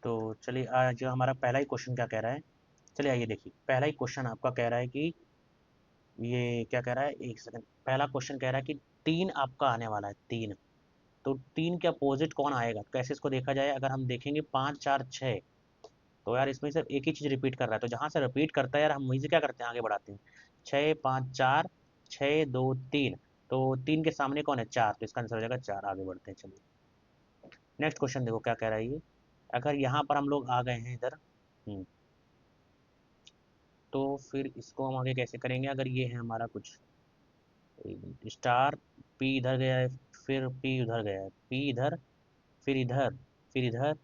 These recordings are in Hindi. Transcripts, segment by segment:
तो चलिए आज हमारा पहला ही क्वेश्चन क्या कह रहा है। चलिए आइए देखिए, पहला ही क्वेश्चन आपका कह रहा है कि ये क्या कह रहा है, एक सेकंड। पहला क्वेश्चन कह रहा है कि 3 आपका आने वाला है, 3। तो 3 के अपोजिट कौन आएगा? तो कैसे इसको देखा जाए? अगर हम देखेंगे 5 4 6, तो यार इसमें सिर्फ एक ही चीज़ रिपीट कर रहा है, तो जहाँ से रिपीट करता है यार हम वहीं से क्या करते हैं, आगे बढ़ाते हैं। 6 5 4, 6 2 3। तो 3 के सामने कौन है? 4, तो इसका आंसर हो जाएगा 4। आगे बढ़ते हैं, चलिए नेक्स्ट क्वेश्चन देखो क्या कह रहा है ये। अगर यहाँ पर हम लोग आ गए हैं इधर, तो फिर इसको हम आगे कैसे करेंगे? अगर ये है हमारा कुछ स्टार, पी इधर गया है, फिर पी उधर गया है, पी इधर, फिर इधर, फिर इधर,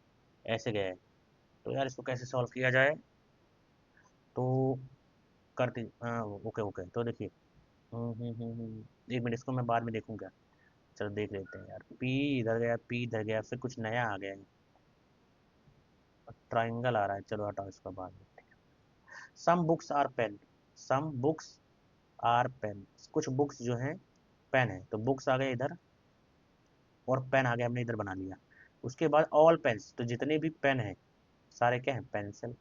ऐसे गया है। तो यार इसको कैसे सॉल्व किया जाए? तो करते, हाँ ओके ओके, तो देखिए, एक मिनट, इसको मैं बाद में देखूँ क्या? चलो देख लेते हैं यार। पी इधर गया, पी इधर गया, फिर कुछ नया आ गया है, ट्राइंगल आ रहा है। चलो हटाओ, इसका बाद में। Some books are pen, some books are pen, कुछ बुक्स जो हैं पेन है, तो बुक्स आ गए इधर और पेन आ गया, हमने इधर बना लिया। उसके बाद ऑल पेन्स, तो जितने भी पेन हैं सारे क्या हैं? Pencil,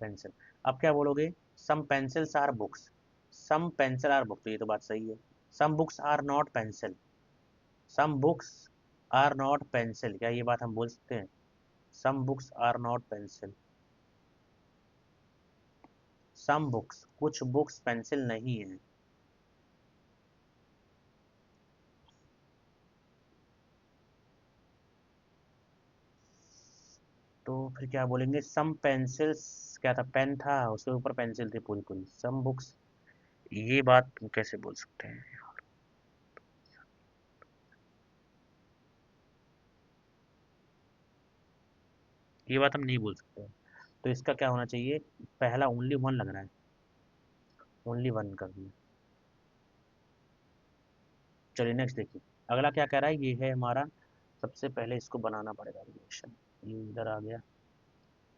pencil. अब क्या बोलोगे? Some pencils are books, some pencil are books, तो ये तो बात सही है। Some books are not pencil, some books are not pencil, क्या ये बात हम बोल सकते हैं? Some books are not pencil, some books, कुछ बुक्स पेंसिल नहीं है। तो फिर क्या बोलेंगे? सम पेंसिल्स, क्या था? पेन था, उसके ऊपर पेंसिल थी पूरी पूरी, सम बुक्स। ये बात कैसे बोल सकते हैं? ये बात हम नहीं बोल सकते। तो इसका क्या होना चाहिए? पहला ओनली वन लग रहा है, ओनली वन कर दिया। चलिए नेक्स्ट देखिए, अगला क्या कह रहा है, ये है हमारा। सबसे पहले इसको बनाना पड़ेगा रिलेशन। ये इधर आ गया,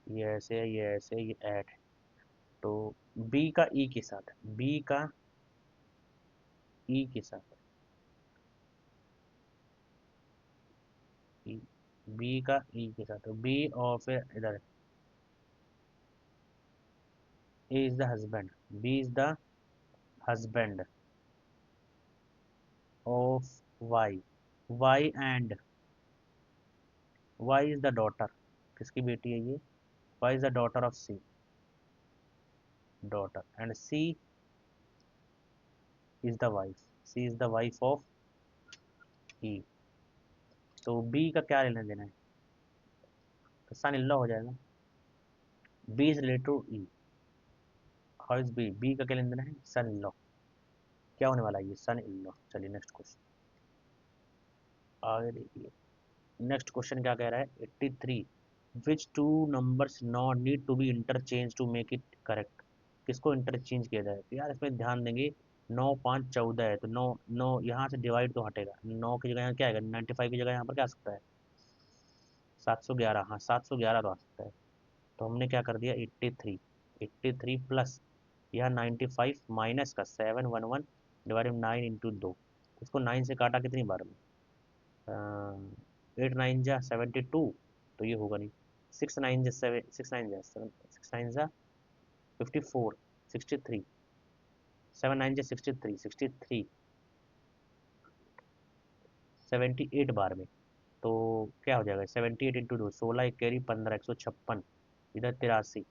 ये ऐसे है, ये ऐसे है, ये ऐड है। तो बी का ई के साथ, बी का ई के साथ, ई, बी का ई के साथ, तो बी और फिर इधर A is the husband, B is the husband of Y, Y and Y is the daughter, किसकी बेटी है ये? Y is the daughter of C, daughter, and C is the wife, C is the wife of E. तो बी का क्या लेना देना है? तो सन इन लॉ हो जाएगा। B is related to E, how is B, B का क्या लेना देना है? Son in law. क्या होने वाला है ये? Son in law. चलिए नेक्स्ट क्वेश्चन आगे देखिए। नेक्स्ट क्वेश्चन क्या कह रहा है? 83, which two numbers not need to be interchange to make it correct. किसको इंटरचेंज किया जाए? तो यार इसमें ध्यान देंगे, 9 5 14 है, तो 9 9 यहाँ से डिवाइड तो हटेगा, 9 की जगह यहाँ क्या आएगा? 95 की जगह यहाँ पर क्या आ सकता है? 711, हाँ 711 तो आ सकता है। तो हमने क्या कर दिया? 83, 83 प्लस यह 95 माइनस का 711 डिवाइड 9 इंटू 2। इसको 9 से काटा कितनी बार में? 8 9 जा 72, तो ये होगा नहीं। 6 9 जा 7, 6 9 जा 7, 6 9 जा 54, 63, 7 9 जा 63, 63, 78 बार में। तो क्या हो जाएगा? 78 इंटू 2, 16 एक कैरी 15, 156, इधर 83,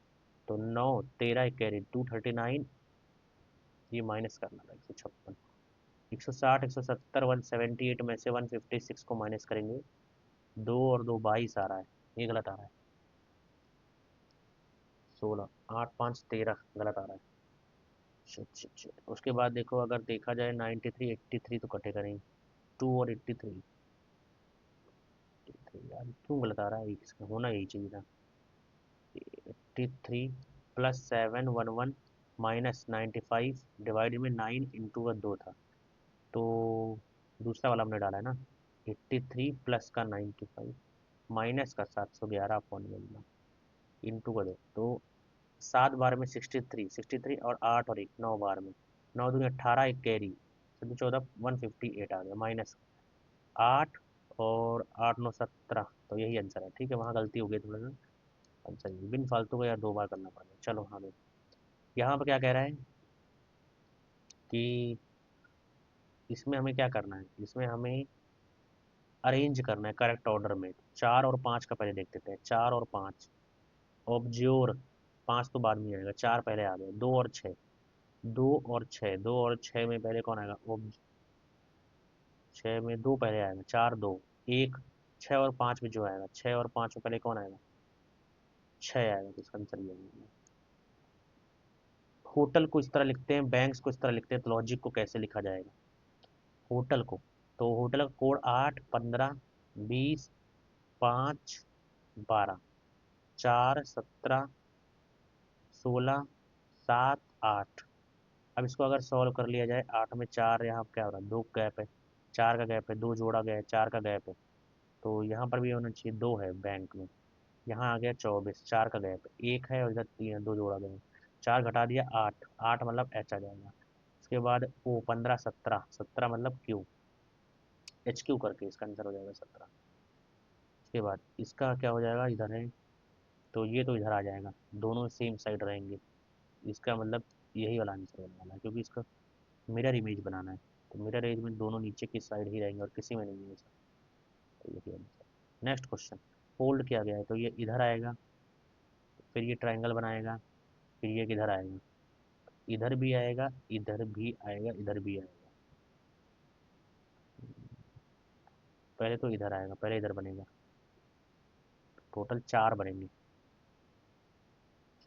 तो 9 13 एक कैरी 239, ये माइनस करना था 156, 160 170, 178 में से 156 को माइनस करेंगे, 2 और 2 22 आ रहा है, ये गलत आ रहा है। 16 8 5 13 गलत आ रहा है। Shit shit shit. उसके बाद देखो, अगर देखा जाए 93 83 तो कटेगा नहीं, 2 और 83, 83 यार क्यों गलत आ रहा है? इसका होना यही चाहिए था। 83 प्लस 711 माइनस 95 डिवाइड में 9 इंटू का 2 था, तो दूसरा वाला हमने डाला है ना। 83 प्लस का 95 माइनस का 711 अपॉन में इंटू का 2, तो 7 बार में 63, 63 और 8 और 1 9 बार में, 9 दूनी 18 एक कैरी, 14 158 आ गया, माइनस 8 और 8 9 17, तो यही आंसर है। ठीक है, वहाँ गलती हो गई थोड़ा सा। आंसर ये बिन फालतू का यार 2 बार करना पड़ेगा। चलो हाँ देखो, यहाँ पर क्या कह रहा है कि इसमें हमें क्या करना है, इसमें हमें अरेंज करना है करेक्ट ऑर्डर में। 4 और 5 का पहले देख लेते हैं। 4 और 5 ऑब्ज्योर, 5 तो बाद में आएगा, 4 पहले आ गए। 2 और 6, 2 और 6, 2 और 6 में पहले कौन आएगा? 6 में 2 पहले आएगा, 4 2 1। 6 और 5 में जो आएगा, 6 और 5 में पहले कौन आएगा? 6 आएगा, तो इसका आंसर ये आएगा। होटल को इस तरह लिखते हैं, बैंक्स को इस तरह लिखते हैं, तो लॉजिक को कैसे लिखा जाएगा होटल को? तो होटल का कोड 8 15 20 5 12, 4 17 16 7 8। अब इसको अगर सॉल्व कर लिया जाए, 8 में 4, यहाँ क्या हो रहा है? 2 गैप है, 4 का गैप है, 2 जोड़ा गया है, 4 का गैप है, तो यहाँ पर भी होना चाहिए 2 है बैंक में। यहाँ आ गया 24, 4 का गैप है, 1 है, और इधर 3 है, 2 जोड़ा गया है। 4 घटा दिया 8, 8 मतलब एच आ जाएगा। उसके बाद ओ 15 17, 17 मतलब क्यू, एच क्यू करके इसका आंसर हो जाएगा 17। उसके बाद इसका क्या हो जाएगा? इधर है, तो ये तो इधर आ जाएगा, दोनों सेम साइड रहेंगे। इसका मतलब यही वाला आंसर होने वाला है, क्योंकि इसका मिरर इमेज बनाना है। तो मिरर इमेज में दोनों नीचे की साइड ही रहेंगे और किसी में नहीं है ऐसा। तो यही आंसर। नेक्स्ट क्वेश्चन, फोल्ड किया गया है, तो ये इधर आएगा, फिर ये ट्रायंगल बनाएगा, फिर ये किधर आएगा? इधर भी आएगा, इधर भी आएगा, इधर भी आएगा। पहले तो इधर आएगा, पहले इधर बनेगा, टोटल 4 बनेंगे।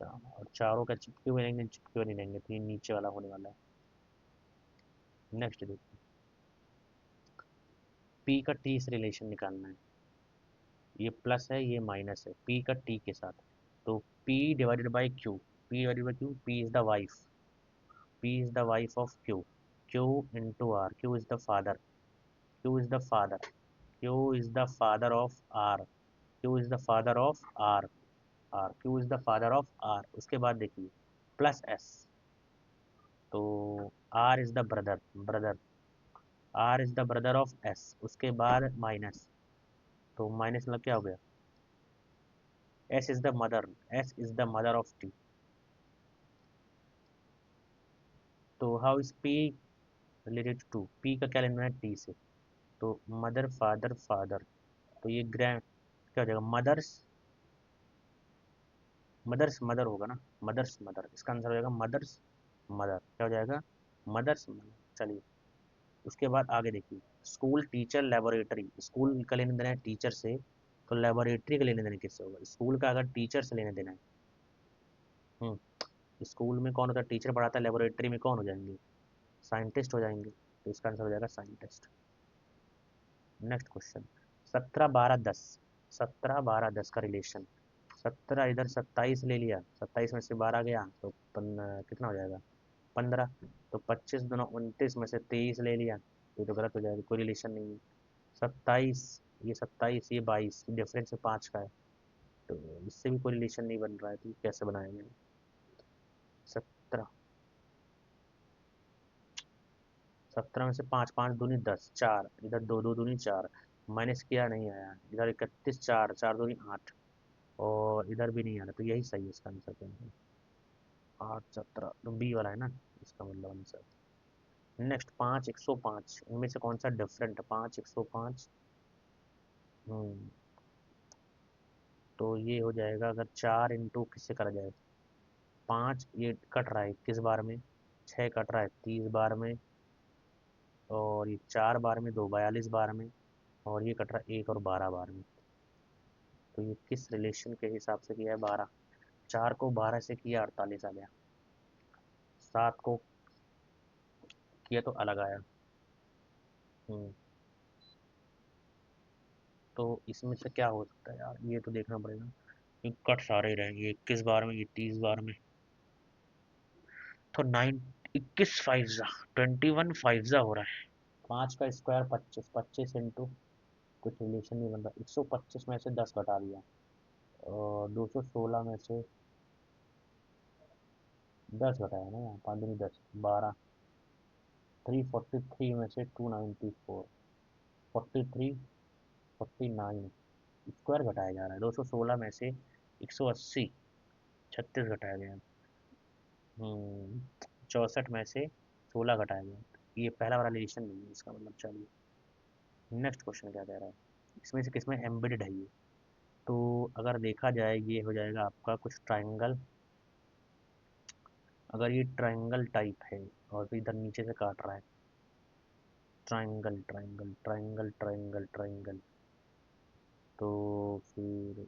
और चारों का चिपके हुए रहेंगे, चिपके हुए नहीं रहेंगे, तो ये नीचे वाला होने वाला है। नेक्स्ट देखिए, पी का टी से रिलेशन निकालना है। ये प्लस है, ये माइनस है, पी का टी के साथ। तो P divided by Q, P divided by Q, P is the wife, P is the wife of Q, Q into R, Q is the father, Q is the father, Q is the father of R, Q is the father of R, R Q is the father of R. उसके बाद देखिए प्लस एस, तो R is the brother, brother, R is the brother of S. उसके बाद माइनस, तो माइनस मतलब क्या हो गया? S is the mother, S is the mother of T. तो how is P related to, P का क्या लेना है? टी से। तो मदर फादर फादर, तो ये ग्रैंड क्या हो जाएगा? मदर्स, मदर्स मदर होगा ना, मदर्स मदर, इसका आंसर हो जाएगा मदर्स मदर। क्या हो जाएगा? Mothers mother. चलिए, उसके बाद आगे देखिए, स्कूल टीचर लेबोरेटरी, स्कूल का लेने देना है टीचर से, तो लेबोरेटरी का लेने देना किससे होगा? स्कूल का अगर टीचर से लेने देना है, स्कूल में कौन होता है? टीचर पढ़ाता है, लेबोरेटरी में कौन हो जाएंगे? साइंटिस्ट हो जाएंगे, तो इसका आंसर हो जाएगा साइंटिस्ट। नेक्स्ट क्वेश्चन, 17 12 10, 17 12 10 का रिलेशन। 17 इधर 27 ले लिया, 27 में से 12 गया, तो कितना हो जाएगा? 15। तो 25 दोनों 29 में से 23 ले लिया, तो ये तो गलत हो जाएगा, कोई रिलेशन नहीं है। 27, ये 27, ये 22, डिफरेंस 5 का है, तो इससे भी कोई रिलेशन नहीं बन रहा है, तो ये कैसे बनाया जाए? 17, 17 में से 5, 5 दूनी 10, 4 इधर, 2 2 दूनी 4, माइनस किया नहीं आया, इधर 31, 4 4 दूनी 8, और इधर भी नहीं आ रहा, तो यही सही है इसका आंसर। क्या है? 8 17, तो बी वाला है ना इसका मतलब आंसर। नेक्स्ट, 5 105, इनमें से कौन सा डिफरेंट है? 5 105, हम्म, तो ये हो जाएगा, अगर 4 इंटू किससे करा जाए? 5 ये कट रहा है 21 बार में, 6 कट रहा है 30 बार में, और ये 4 बार में, 2 42 बार में, और ये कट रहा है 1 और 12 बार में। तो ये किस रिलेशन के हिसाब से किया है? 12, 4 को 12 से किया 48 आ गया, 7 को किया तो अलग आया। हम्म, तो इसमें से क्या हो सकता है यार? ये तो देखना पड़ेगा, ये कट सारे ही रहेंगे, 21 बार में, ये 30 बार में, तो 9 21 फाइव 21 फाइव हो रहा है। 5 का स्क्वायर 25, 25 इंटू, कुछ रिलेशन नहीं बन रहा, 125 में से 10 घटा दिया, और 216 में से 10 घटाया ना, यहाँ 5 दूनी 10, 12, 343 में से 294, 43 49 स्क्वायर घटाया जा रहा है। 216 में से 180 36 घटाया गया। 64 में से 16 घटाया गया। ये पहला वाला रिलेशन नहीं है इसका मतलब। चलिए नेक्स्ट क्वेश्चन क्या कह रहा है, इसमें से किसमें एम्बेडेड है ये। तो अगर देखा जाए ये हो जाएगा आपका कुछ ट्राइंगल। अगर ये ट्राइंगल टाइप है और फिर इधर नीचे से काट रहा है, triangle triangle triangle triangle triangle, तो फिर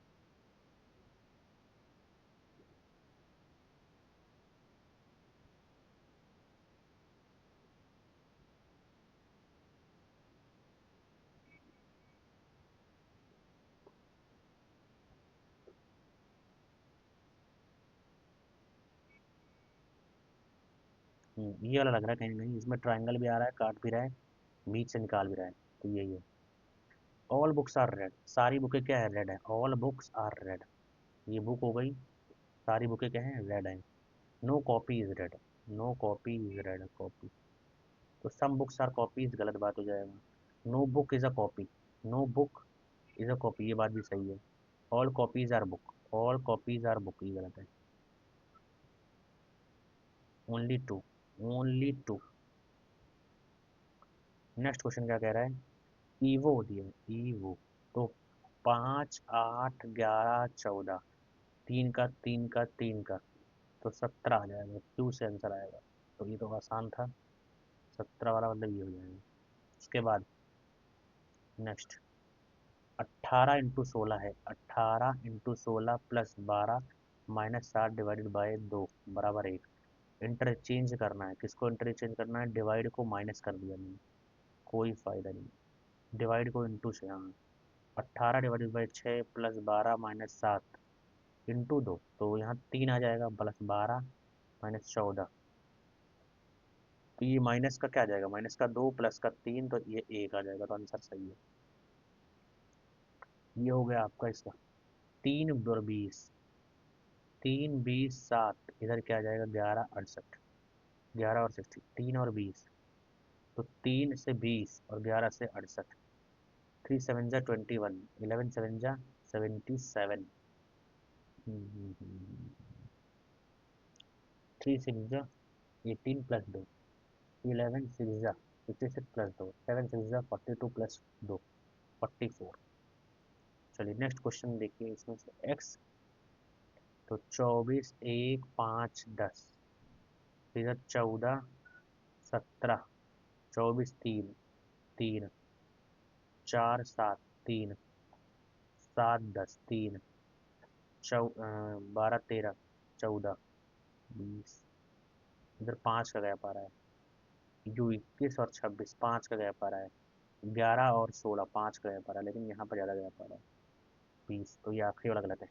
ये वाला लग रहा है कहीं ना कहीं। इसमें ट्राइंगल भी आ रहा है, काट भी रहा है, बीच से निकाल भी रहा है। तो यही है। ऑल बुक्स आर रेड, सारी बुकें क्या है, रेड है। ऑल बुक्स आर रेड, ये बुक हो गई, सारी बुकें क्या हैं, रेड हैं। No copy is red, no copy is red, copy. तो सम बुक्स आर कॉपीज गलत बात हो जाएगा। No book is a copy, no book is a copy, ये बात भी सही है। All copies are book, all copies are book, ये गलत है। Only two, only two. Next question क्या कह रहा है, ईवो दिया है, ईवो। तो 5 8 11 14, तीन का तीन का तीन का, तो 17 आ जाएगा। क्यू से आंसर आएगा। तो ये तो आसान था, 17 वाला मतलब ये हो जाएगा। उसके बाद नेक्स्ट 18 × 16 है, 18 × 16 +12 -7 डिवाइडेड बाय 2 बराबर 1। इंटरचेंज करना है, किसको इंटरचेंज करना है, डिवाइड को माइनस कर दिया मैंने, कोई फायदा नहीं। डिवाइड को इंटू से, हाँ। 18 ÷ 6 +12 - 7 इंटू 2, तो यहाँ 3 आ जाएगा, +12 -14। तो ये माइनस का क्या आ जाएगा, माइनस का 2 प्लस का 3, तो ये 1 आ जाएगा। तो आंसर सही है। ये हो गया आपका इसका। 3 और 20, 3 20 7, इधर क्या आ जाएगा, 11 68, 11 और 60, 3 और 20। तो 3 से 20 और 11 से 68, 3 7 × 21, 11 7 × 77। 3 6 × 18 +2, 11 6 +2, 7 6 42 +2, 44। चलिए नेक्स्ट क्वेश्चन देखिए, इसमें से एक्स। तो 24 1 5 10, इधर 14 17, 24 3 3, 4 7 3, 7 10 3, 12 13 14 20, इधर 5 का गैप आ रहा है। यू 21 और 26, 5 का गैप आ रहा है। 11 और 16, 5 का गैप आ रहा है, लेकिन यहाँ पर ज़्यादा गैप आ रहा है, 20। तो ये आखिरी वाला गलत है।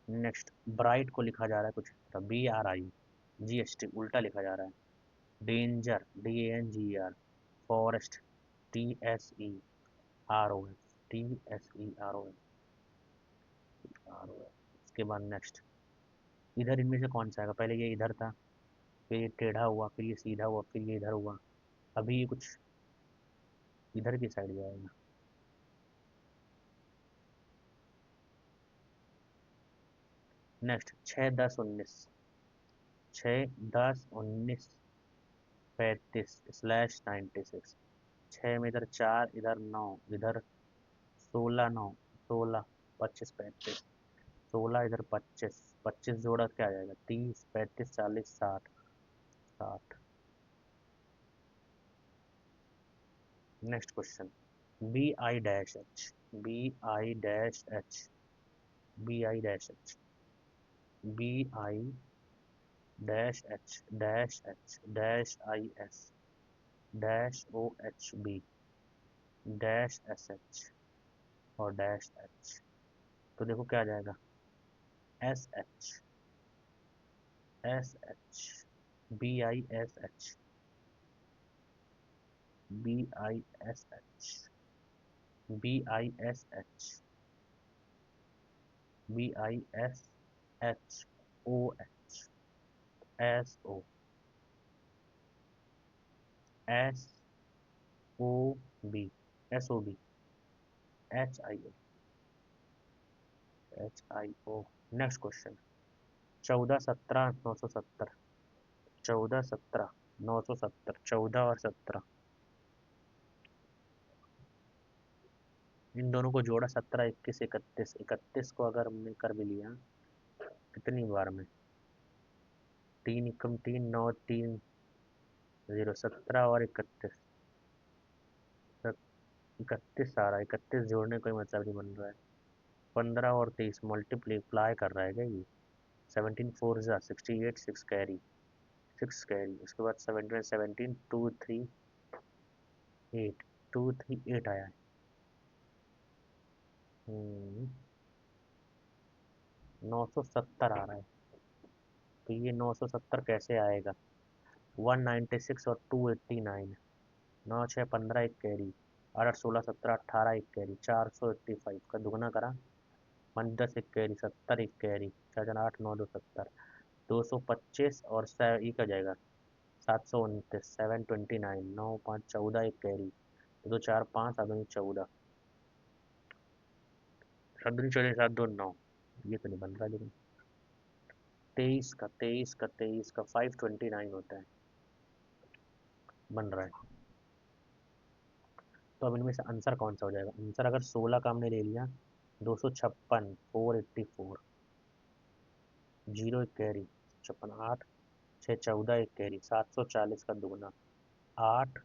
नेक्स्ट ब्राइट को लिखा जा रहा है कुछ BRI, GST उल्टा लिखा जा रहा है। डेंजर DANGER, फॉरेस्ट TSEROS, उसके बाद नेक्स्ट, इधर इनमें से कौन सा आएगा, पहले ये इधर था, फिर ये टेढ़ा हुआ, फिर ये सीधा हुआ, फिर ये इधर हुआ। अभी ये कुछ इधर की साइड जाएगा। नेक्स्ट 6 10 19, 6 10 19 35/96, 6 में इधर 4, इधर 9, इधर 16 9 16 25 35, 16 इधर 25 25 जोड़ा क्या आ जाएगा, 30 35 40 60 60। Next question, BI-H, BI-H, BI-H, BI-H -H -IS -OHB -SH और -H। तो देखो क्या आ जाएगा, SH SH, BISH BISH BISH BISHOH SO SOB SOB, HIO, HIO। Next question, 14 17 970, 14 17 970, 14 और 17, इन दोनों को जोड़ा 17 21 31, 31 को अगर हमने कर भी लिया कितनी बार में, 3 × 3 9 3 0, 17 और 31, 31 आ रहा है, 31 जोड़ने कोई मतलब नहीं बन रहा है। 15 और 23 मल्टीप्लाई कर रहा है क्या ये, 17 4 जा 68, 6 कैरी, 6 कैरी, उसके बाद 17 17 2 3 8, 2 3 8 आया है। 970 आ रहा है, तो ये 970 कैसे आएगा, 196 और 289, 9 6 15 एक कैरी, 8 8 16 17 18 एक कैरी, 485 का दुगना करा, 5 10 एक कैरी, 70 एक कैरी, 4 4 8 9 2 70, 225 और ये का जाएगा 729, 729, 9 5 14 एक कैरी, 2 4 5 7 14, 7 14 7 2 9, ये तो नहीं बन रहा, लेकिन 23 का 529 होता है, बन रहा है। तो अब इनमें से आंसर कौन सा हो जाएगा, आंसर अगर 16 का हमने ले लिया, 256 484, 0 एक कैरी, 56 8 6 14 एक कैरी, 740 का दुगना 8,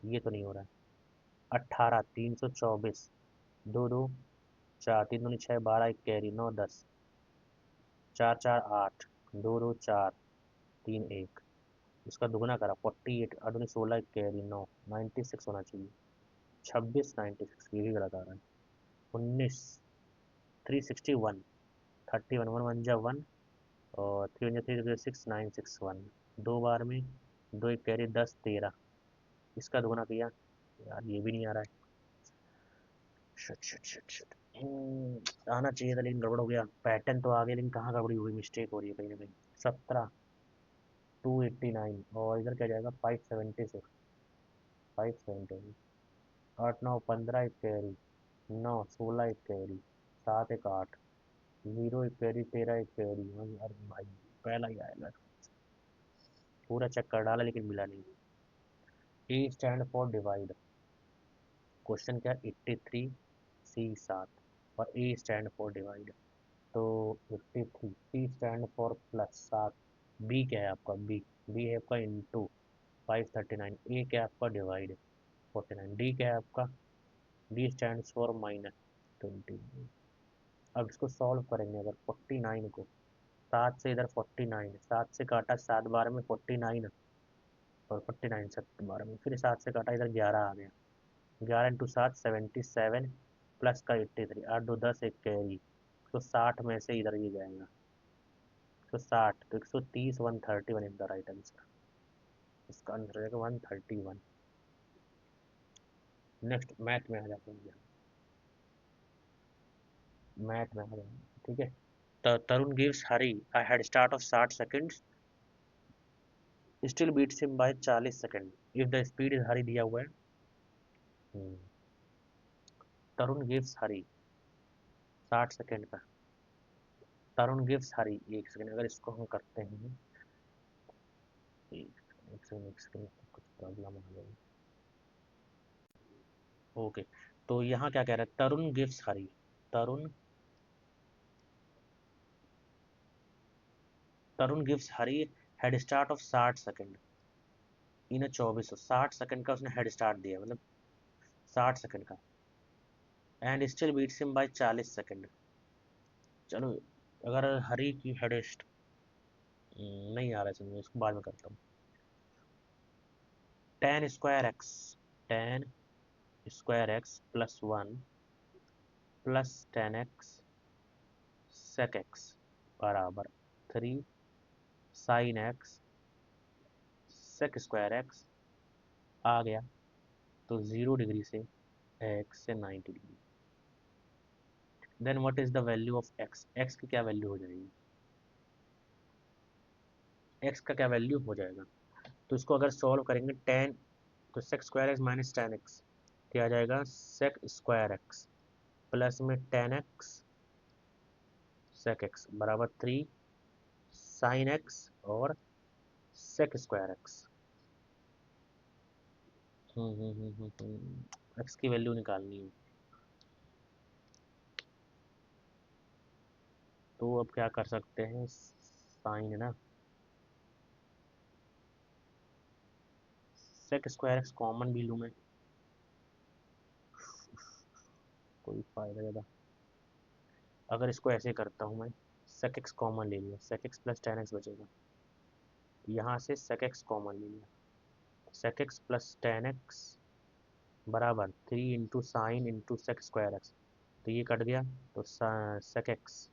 ये तो नहीं हो रहा है, 18 324, 2 2 4 3 दूनी 6 12 एक कैरी, 9 10, 4 4 8, 2 2 4 3 1, इसका दुगना करा 48, 8 दूनी 16 एक कैरी, 9 96 होना चाहिए, 26 96, ये भी गलत आ रहा है, 19 361, 31 1 1 जा 1, और 3 1 3 6 9 6 1, दो बार में, दो एक कैरी 10 13, इसका दुगना किया, यार ये भी नहीं आ रहा है, शिट शिट शिट शिट, आना चाहिए था लेकिन गड़बड़ हो गया, पैटर्न तो आ गया लेकिन कहाँ गड़बड़ी हुई, मिस्टेक हो रही है कहीं ना कहीं। 17 289, और इधर क्या जाएगा 576, 576, 8 9 15 एक कैरी, 9 16 एक कैरी, 7 एक 8, 0 एक कैरी 13 एक कैरी, अरे भाई पहला ही आएगा, पूरा चेक कर डाला लेकिन मिला नहीं। ए स्टैंड फॉर डिवाइड, क्वेश्चन क्या है 83 सी 7, और ए स्टैंड फॉर डिवाइड, तो 83, सी स्टैंड फॉर प्लस 7, बी क्या है आपका, बी बी है आपका इंटू 539, ए क्या है आपका डिवाइड 49, डी क्या है आपका, डी स्टैंड फॉर माइनस 20। अब इसको सॉल्व करेंगे, अगर 49 को 7 से इधर 49, 7 से काटा 7 बार में 49, और 49 7 बार में, फिर 7 से काटा इधर 11 आ गया, 11 इंटू 7 77, प्लस का 83, 8 2 10 एक कैरी, तो 60 में से इधर ये जाएगा, तो 60, तो 130 131 इज द राइट आंसर, इसका आंसर हो जाएगा 131। नेक्स्ट मैथ में आ जाते हैं, मैथ में आ जाएंगे, ठीक है। Tarun gives Hari a head start of 60 seconds, still beats him by 40 second if the speed is हरी दिया हुआ है। हम्म, तरुण गिव्स हरी 60 सेकंड का, तरुण गिव्स हरी, एक सेकंड अगर इसको हम करते हैं, एक सेकंड कुछ प्रॉब्लम आ गई, ओके। तो यहाँ क्या कह रहा है, Tarun gives Hari, Tarun Tarun gives Hari head start of 60 second in 24, 60 second का उसने हेड स्टार्ट दिया, मतलब 60 सेकंड का, and still beats him by 40 second. चलो, अगर हरी की हेडेस्ट नहीं आ रहा है समझ, इसको बाद में करता हूँ। Ten square X, ten square X plus 1 plus 10x sec X बराबर 3 sine X sec square X आ गया, तो 0 डिग्री से एक्स से 90 degree, then what is the value of X, X की क्या वैल्यू हो जाएगी, एक्स का क्या वैल्यू हो जाएगा, तो इसको अगर सॉल्व करेंगे टेन, तो सेक स्क्वायर एक्स माइनस 10x, क्या आ जाएगा, सेक स्क्वायर एक्स प्लस में 10x सेक एक्स बराबर 3 साइन एक्स और सेक स्क्वायर एक्स। एक्स की वैल्यू निकालनी है, तो अब क्या कर सकते हैं, साइन है ना, सेक स्क्वायर एक्स कॉमन भी लूँ मैं, कोई फायदा ज़्यादा। अगर इसको ऐसे करता हूँ मैं, सेक एक्स कॉमन ले लिया, सेक एक्स प्लस 10x बचेगा, यहाँ से सेक एक्स कॉमन ले लिया, सेक एक्स प्लस 10x बराबर 3 into sine into sec square X, तो ये कट गया, तो सेक एक्स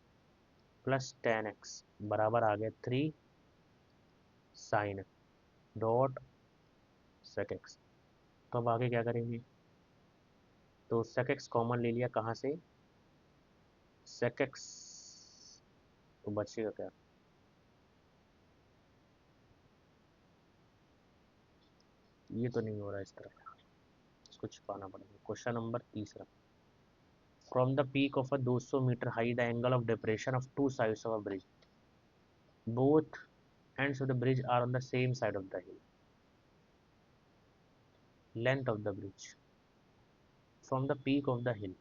प्लस 10x बराबर आ गया 3 साइन डॉट सेक एक्स। तो अब आगे क्या करेंगे, तो सेक एक्स कॉमन ले लिया, कहाँ से, सेक एक्स, तो बचेगा क्या, ये तो नहीं हो रहा इस तरह, इसको छिपाना पड़ेगा। क्वेश्चन नंबर तीसरा, from the peak of a 200 metre high the angle of depression of two sides of a bridge, both ends of the bridge are on the same side of the hill, length of the bridge from the peak of the hill,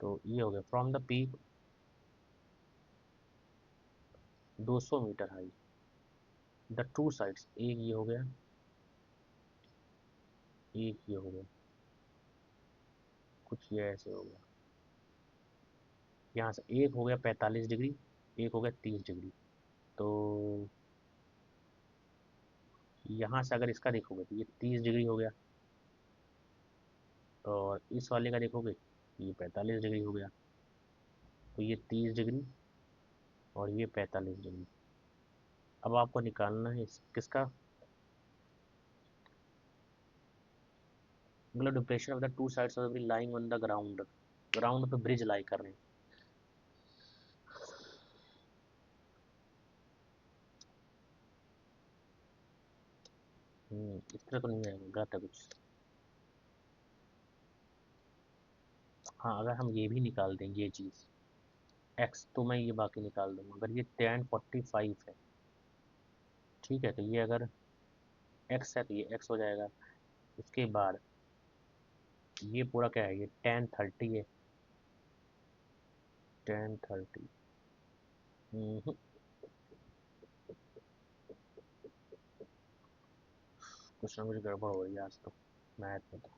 तो ये हो गया from the peak 200 metre high, the two sides, एक ये हो गया, एक ये हो गया, कुछ ये ऐसे हो गया, यहाँ से एक हो गया 45 डिग्री, एक हो गया 30 डिग्री, तो यहाँ से अगर इसका देखोगे तो ये 30 डिग्री हो गया, और इस वाले का देखोगे ये 45 डिग्री हो गया, तो ये 30 डिग्री और ये 45 डिग्री। अब आपको निकालना है किसका, मतलब depression of the two sides of the bridge lying on the ground, ground पे ब्रिज लाई कर रहे हैं। इस तरह तो नहीं आएगा, गलत है कुछ। हाँ, अगर हम ये भी निकाल दें ये चीज़ एक्स, तो मैं ये बाकी निकाल दूंगा, अगर ये tan 45 है, ठीक है, तो ये अगर एक्स है तो ये एक्स हो जाएगा, उसके बाद ये पूरा क्या है, ये tan 30 है, tan 30। कुछ ना कुछ गड़बड़ हो रही है आज तो मैथ में तो।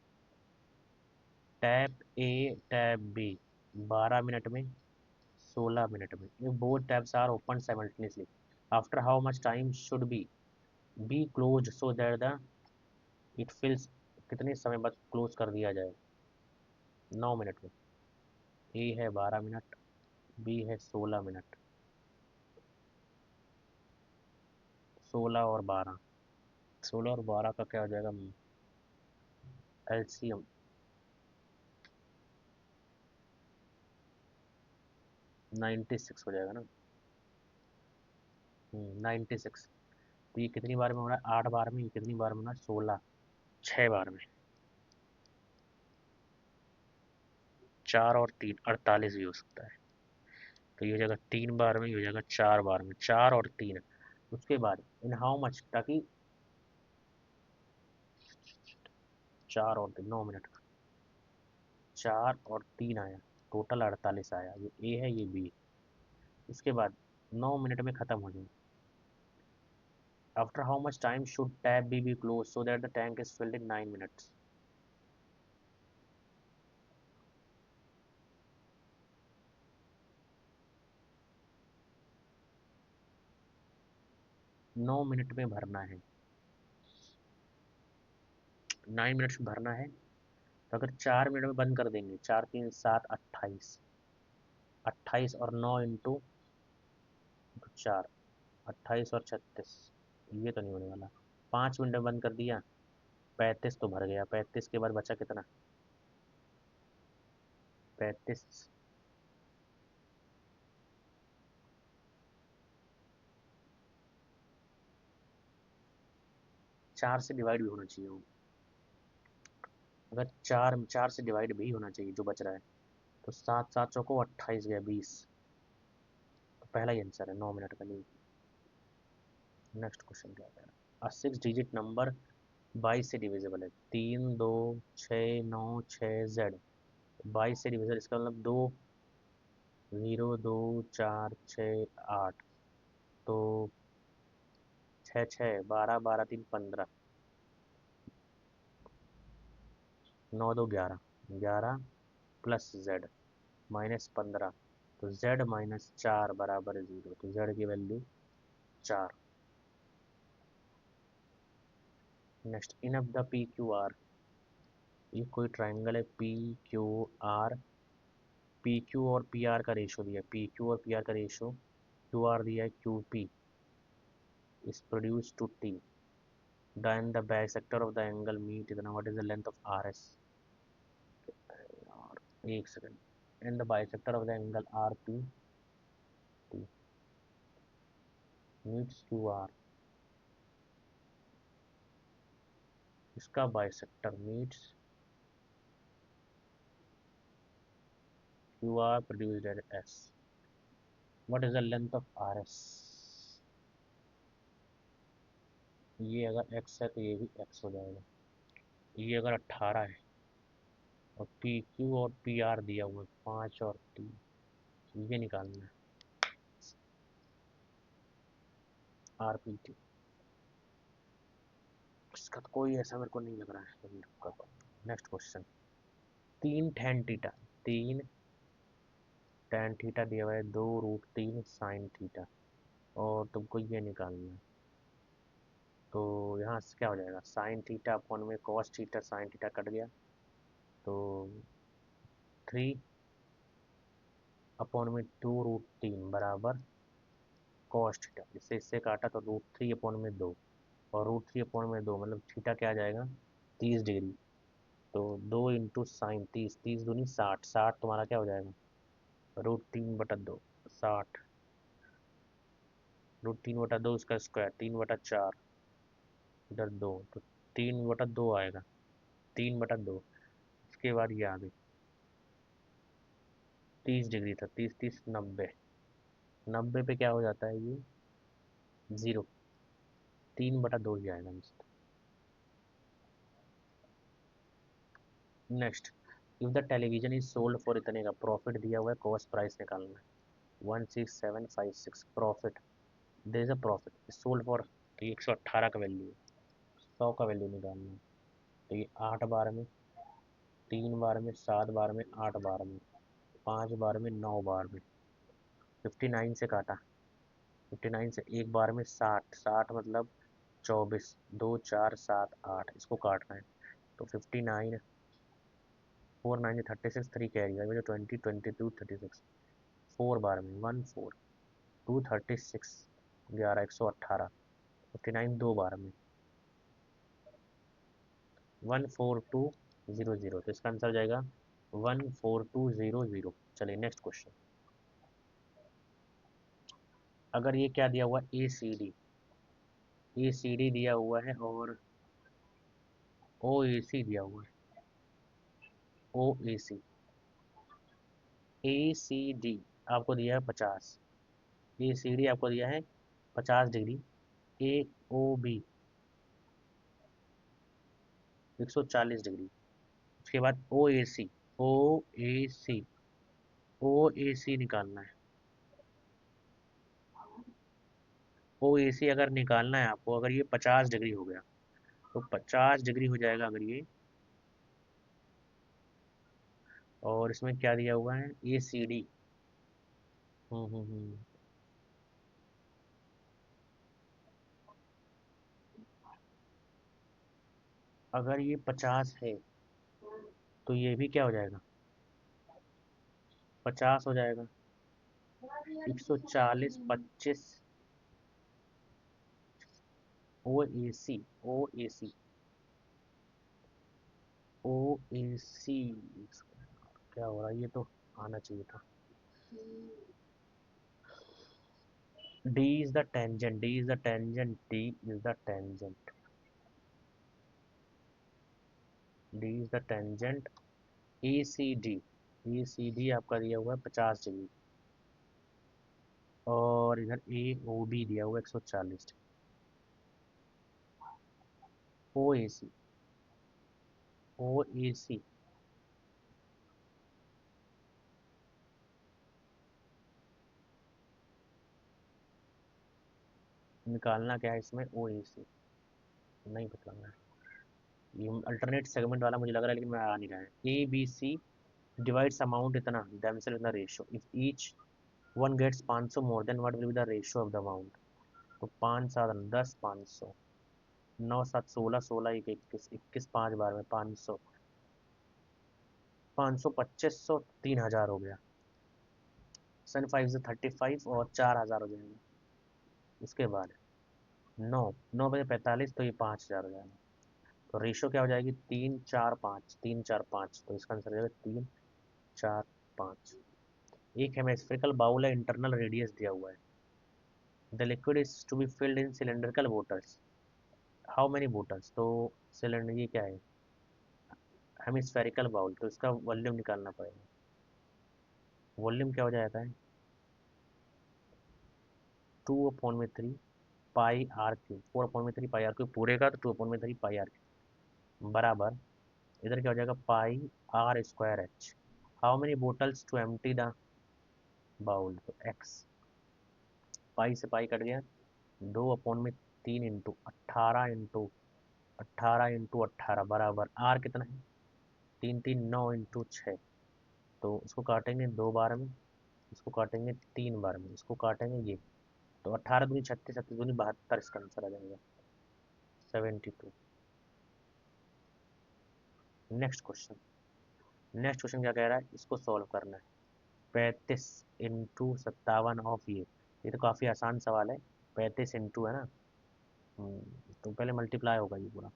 टैप ए टैप बी 12 मिनट में, 16 मिनट में, if both tabs are opened simultaneously, after how much time should be closed so that the it fills, कितने समय बाद क्लोज कर दिया जाए, 9 मिनट में, ए है 12 मिनट, बी है 16 मिनट, 16 और 12, 16 और 12 का क्या हो जाएगा, एलसीएम 96 हो जाएगा ना, 96। तो ये कितनी बार में हो रहा है, 8 बार में, ये कितनी बार में हो रहा है, 16, 6 बार में, 4 और 3 48 भी हो सकता है, तो ये हो जाएगा 3 बार में, ये हो जाएगा 4 बार में, 4 और 3। उसके बाद इन हाउ मच, ताकि 4 और 3 9 मिनट का, 4 और 3 आया, टोटल 48 आया, ये ए है ये बी है। उसके बाद 9 मिनट में ख़त्म हो जाए, after how much time should tap be close so that the tank is filled in 9 minutes, 9 minute में भरना है, 9 मिनट्स में भरना है, तो अगर 4 मिनट में बंद कर देंगे, 4 3 7 28, 28 और 9 इंटू 4, 28 और 36, ये तो नहीं होने वाला, 5 मिनट में बंद कर दिया, 35 तो भर गया, 35 के बाद बचा कितना, 35, 4 से डिवाइड भी होना चाहिए वो। अगर चार चार से डिवाइड भी होना चाहिए जो बच रहा है, तो 7 7 चौको 28 गया 20। तो पहला ही आंसर है 9 मिनट का लिए। नेक्स्ट क्वेश्चन क्या कह रहा है, 6 डिजिट नंबर 22 से डिविजिबल है। 3 2 6 9 6 Z। 22 से डिविजिबल, इसका मतलब 2 0 2 4 6 8। तो 6 6 12 12 3 15, 9 2 11, 11 प्लस Z -15। तो Z -4 बराबर 0। तो Z की value 4। Next, in of the P Q R, ये कोई ट्राइंगल है P Q R. P Q और पी आर का रेशो दिया है, पी क्यू और पी आर का रेशो, क्यू आर दिया है Q P is produce to T. Then the bisector of the angle meet इतना, what is the length of R S. और एक second, in the bisector of the angle are P T meets Q R, इसका bisector meets Q R produced at S. What is the length of R S. ये अगर x है तो ये भी x हो जाएगा। ये अगर 18 है और पी क्यू और पी आर दिया हुआ है 5 और 3, ये निकालना है आर पी टी। इसका तो कोई ऐसा मेरे को नहीं लग रहा है, लेकिन कर पाऊंगा। Next question, 3 tan theta, 3 tan theta दिया हुआ है 2√3 sin थीटा, और तुमको ये निकालना है। तो यहाँ से क्या हो जाएगा, साइन थीटा अपॉन में cos theta, sine theta cut गया, तो 3/√3 बराबर कॉस थीटा। इससे इससे काटा तो √3/2, और √3/2 मतलब थीटा क्या आ जाएगा, 30 डिग्री। तो 2 × sin 30, 30 दूनी 60, 60 तुम्हारा क्या हो जाएगा, √3/2, 60। √3/2 उसका स्क्वायर 3/4, इधर 2, तो 3/2 आएगा, 3/2। उसके बाद ये आ गई 30 डिग्री था, 30 30 90, 90 पे क्या हो जाता है ये 0। 3/2 ही आएगा mister. Next, if the television is sold for इतने का, प्रॉफिट दिया हुआ है, कॉस्ट प्राइस निकालना है 16756 profit. There is a profit sold for, तो ये 118 का वैल्यू है, 100 का वैल्यू निकालना है। तो ये 8 बार में, 3 बार में, 7 बार में, 8 बार में, 5 बार में, 9 बार में, 59 से काटा, 59 से एक बार में 60, 60 मतलब 24, 2 4 7 8, इसको काटना है। तो 59, 4 9 36, 3 कैरी है, जो 20 22 36, 4 बार में 14, 236, 11 118, 59 दो बार में 14200। तो इसका आंसर हो जाएगा 14200। चलिए नेक्स्ट क्वेश्चन, अगर ये क्या दिया हुआ ए सी डी, ए सी डी दिया हुआ है और ओ ए सी दिया हुआ है, ओ ए सी, ए सी डी आपको दिया है 50, ए सी डी आपको दिया है 50 डिग्री, ए ओ बी 140 डिग्री। उसके बाद ओ ए सी, ओ ए सी, ओ ए सी निकालना है। ओ ए सी अगर निकालना है आपको, अगर ये 50 डिग्री हो गया, तो 50 डिग्री हो जाएगा अगर ये, और इसमें क्या दिया हुआ है ए सी डी। हम्म। अगर ये 50 है तो ये भी क्या हो जाएगा, 50 हो जाएगा। 140 25, ओ ए सी, ओ ए सी, ओ ए सी, क्या हो रहा है, ये तो आना चाहिए था। D is the tangent, D is the tangent, D is the tangent, D is the tangent E C D. E C D आपका दिया हुआ है 50 डिग्री, और इधर ए ओ बी दिया हुआ है 140 डिग्री। ओ ए सी, ओ ए सी निकालना क्या है इसमें, ओ ए सी नहीं बताना है। ये अल्टरनेट सेगमेंट वाला मुझे लग रहा है, लेकिन मैं आ नहीं रहा है। A B C divides amount इतना themselves in the ratio, if each one gets 500 more then what will be the ratio of the amount. तो 5 7 10 500, 9 7 16, 16 1 21, 21 5 बार में 500, 500 2500 3000 हो गया। सन 5 से 35 और 4000 हो जाएगा। उसके बाद 9 9 बजे 45, तो ये 5000 हो जाएगा। तो रेशियो क्या हो जाएगी, 3 4 5, 3 4 5, तो इसका आंसर हो जाएगा 3 4 5। एक हेमिस्फेरिकल बाउल है, इंटरनल रेडियस दिया हुआ है। The liquid is to be filled in cylindrical bottles, how many bottles. तो सिलेंडर ये क्या है, हेमिस्फेरिकल बाउल, तो इसका वॉल्यूम निकालना पड़ेगा। वॉल्यूम क्या हो जाता है, 2/3 pi R cube, 4/3 pi R cube पूरे का, तो 2/3 पाई आर क्यूब बराबर, इधर क्या हो जाएगा, pi R square H. How many bottles to empty the bowl, तो एक्स, पाई से पाई कट गया, 2/3 इंटू 18 इंटू 18 बराबर आर कितना है, 3 3 9 इंटू 6। तो इसको काटेंगे 2 बार में, इसको काटेंगे 3 बार में, इसको काटेंगे ये, तो 18 दूनी 36, 36 दूनी 72, इसका आंसर आ जाएगा 72। नेक्स्ट क्वेश्चन, नेक्स्ट क्वेश्चन क्या कह रहा है, इसको सॉल्व करना है। 35 इंटू 57 ऑफ ये तो काफ़ी आसान सवाल है। 35 इंटू है ना, तो पहले मल्टीप्लाई होगा ये पूरा।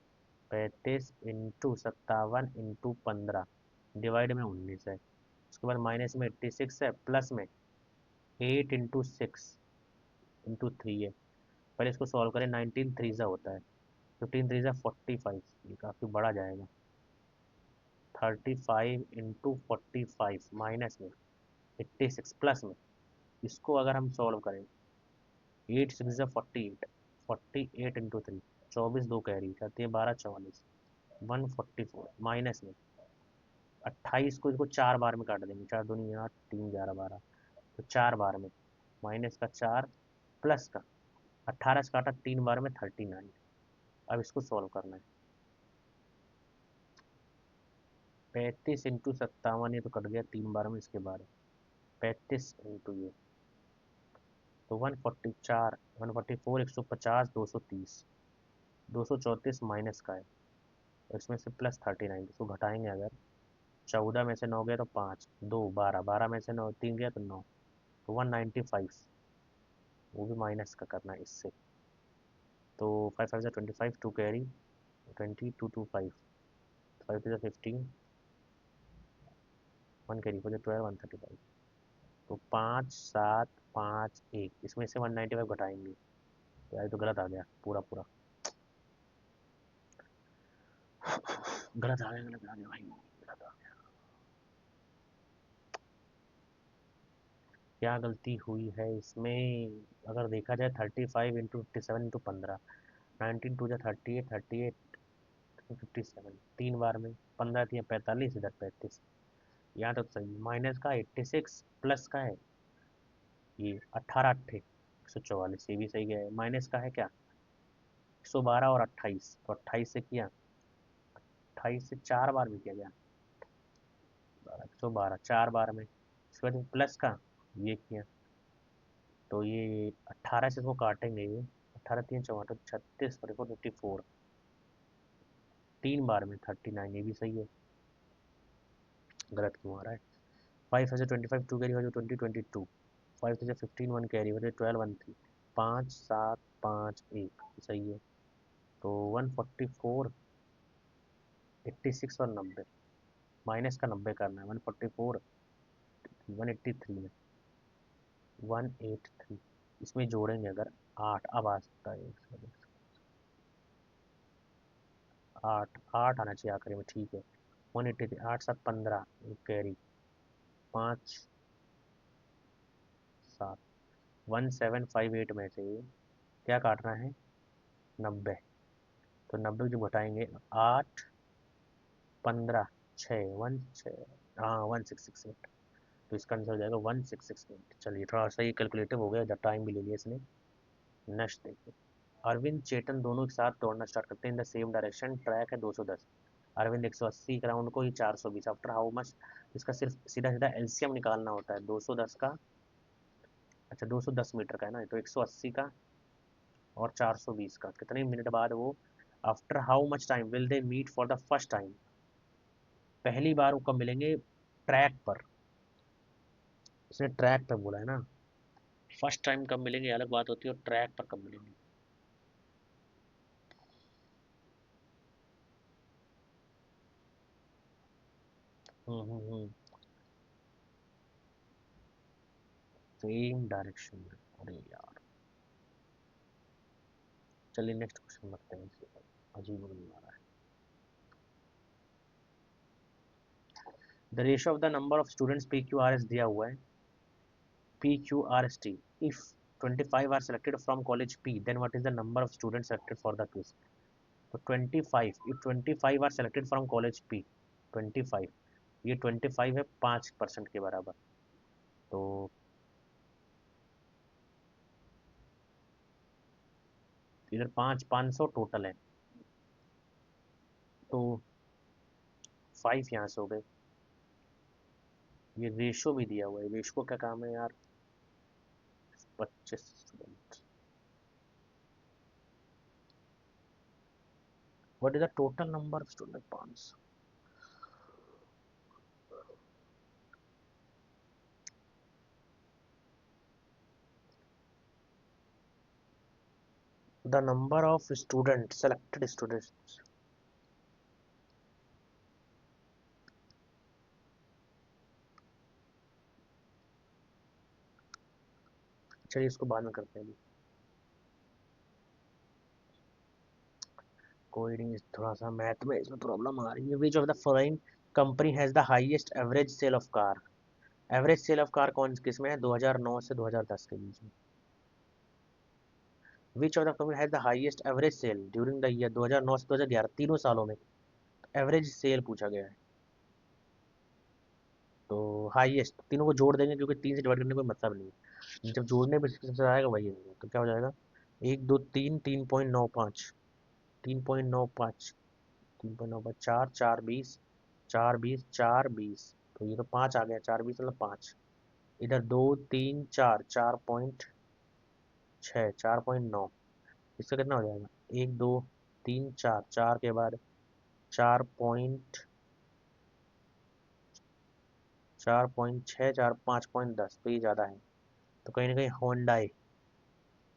35 इंटू 57 इंटू 15 डिवाइड में 19 है, उसके बाद माइनस में 86 है, प्लस में 8 इंटू 6 इंटू 3 है। पहले इसको सॉल्व करें, 19 थ्रीजा होता है, 15 थ्रीजा 45, ये काफ़ी बड़ा जाएगा। 35 इंटू 45 माइनस में 86 प्लस में, इसको अगर हम सॉल्व करें, 8 6 48, 48 इंटू 3, 24 दो कैरी जाती है, 12 44, 144 माइनस में 28 को इसको 4 बार में काट देंगे, 4 दूनी 8, 3 11 12, तो 4 बार में माइनस का 4 प्लस का 18 से काटा 3 बार में 39। अब इसको सॉल्व करना है। 35 इंटू 57, ये तो कट गया 3 बार में, इसके बाद 35 इंटू ये, तो 144, 144 150 230, 234 माइनस का है, और इसमें से प्लस 39, इसको घटाएंगे अगर, 14 में से 9 गया तो 5, 2 12, 12 में से 9 3 गया तो 9, तो 195, वो भी माइनस का करना है इससे। तो 5 5 25, 2 कैरी 20, 2 2 5, 5 2 15, 1 कैरी हो जाए 12, 135, तो 5 7 5 1, इसमें से 195 घटाएंगे, तो यार ये तो गलत आ गया पूरा पूरा, गलत आ गया, गलत आ गया भाई, गलत आ गया। क्या गलती हुई है इसमें, अगर देखा जाए 35 इंटू 57 इंटू 15, 19 2 38, 38 57, 3 बार में 15 थी 45, इधर 35, यहाँ तक सही। माइनस का 86 प्लस का है ये 18 अट्ठे 144, ये भी सही है। माइनस का है क्या 112 और 28, तो 28 से किया, 28 से 4 बार में किया गया, 112 4 बार में, इसके बाद प्लस का ये किया, तो ये 18 से इसको काटेंगे, ये 18 3 चौवाट 36 54, 3 बार में 39, ये भी सही है। गलत क्यों आ रहा है। 5 से 25 2 कैरी हो जाए 20 22, 5 से 15 1 कैरी हो जाए 12 1 3, 5 7 5 1, सही है। तो 144 86 और 90, माइनस का 90 करना है, 144 183 में 183, इसमें जोड़ेंगे अगर 8, अब आ सकता है 8 8 आना चाहिए आखिरी में, ठीक है। 183, 8 7 15, कैरी 5 7, 1758 में से क्या काटना है? 90। तो 90 जो घटाएंगे, 8 15 6 हाँ 166। तो इसका आंसर हो जाएगा 166। चलिए थोड़ा सा ये कैलकुलेटिव हो गया, जब टाइम भी ले लिया इसने। नेक्स्ट देखिए, अरविंद चेतन दोनों एक साथ दौड़ना स्टार्ट करते हैं in the same direction, track है 210। अरविंद 180 ग्राउंड को, ये 420। After how much? इसका सिर्फ सीधा सीधा एलसीएम निकालना होता है 210 का। अच्छा 210 मीटर का है ना, तो 180 का और 420 का, कितने मिनट बाद वो, after how much time will they meet for the first time? पहली बार वो कब मिलेंगे? ट्रैक पर। इसने ट्रैक पर बोला है ना। फर्स्ट टाइम कब मिलेंगे अलग बात होती है, और ट्रैक पर कब मिलेंगे? हम्म। सेम डायरेक्शन में, अरे यार। चलिए नेक्स्ट क्वेश्चन करते हैं, इसके ऊपर अजीब नहीं आ रहा है। The ratio of the number of students P Q R S दिया हुआ है, P Q R S T. If 25 are selected from college P, then what is the number of students selected for the quiz? तो 25, if 25 are selected from college P, 25, ये 25 है 5% के बराबर। तो इधर 500 टोटल है, तो 5 यहाँ से हो गए। ये रेशो भी दिया हुआ है, रेशो का क्या काम है यार? 25 student, what is the total number of student? 500। The number of student, selected students. चलिए इसको बाद में करते हैं अभी। कोई नहीं, थोड़ा सा मैथ में इसमें प्रॉब्लम आ रही है। Which of the following company has the highest average sale of car? Average sale of car कौन किस में है? 2009 से 2010 के बीच में। Which of the company has the highest average sale during the year 2009 से 2011, तीनों सालों में एवरेज सेल पूछा गया है। तो हाईएस्ट तीनों को जोड़ देंगे, क्योंकि 3 से डिवाइड करने का कोई मतलब नहीं है, जब जोड़ने पर सबसे आएगा वही होगा। तो क्या हो जाएगा? 1 2 3, 3.95, 3.95, 3.95, 4 4 20, 4 20 4 20। तो ये तो 5 आ गया, 4 20 मतलब 5। इधर 2 3 4, 4.6, 4.9। इसका कितना हो जाएगा? 1 2 3 4, 4 के बाद 4.6, 5.10, तो ये ज़्यादा है। तो कहीं ना कहीं होंडाई,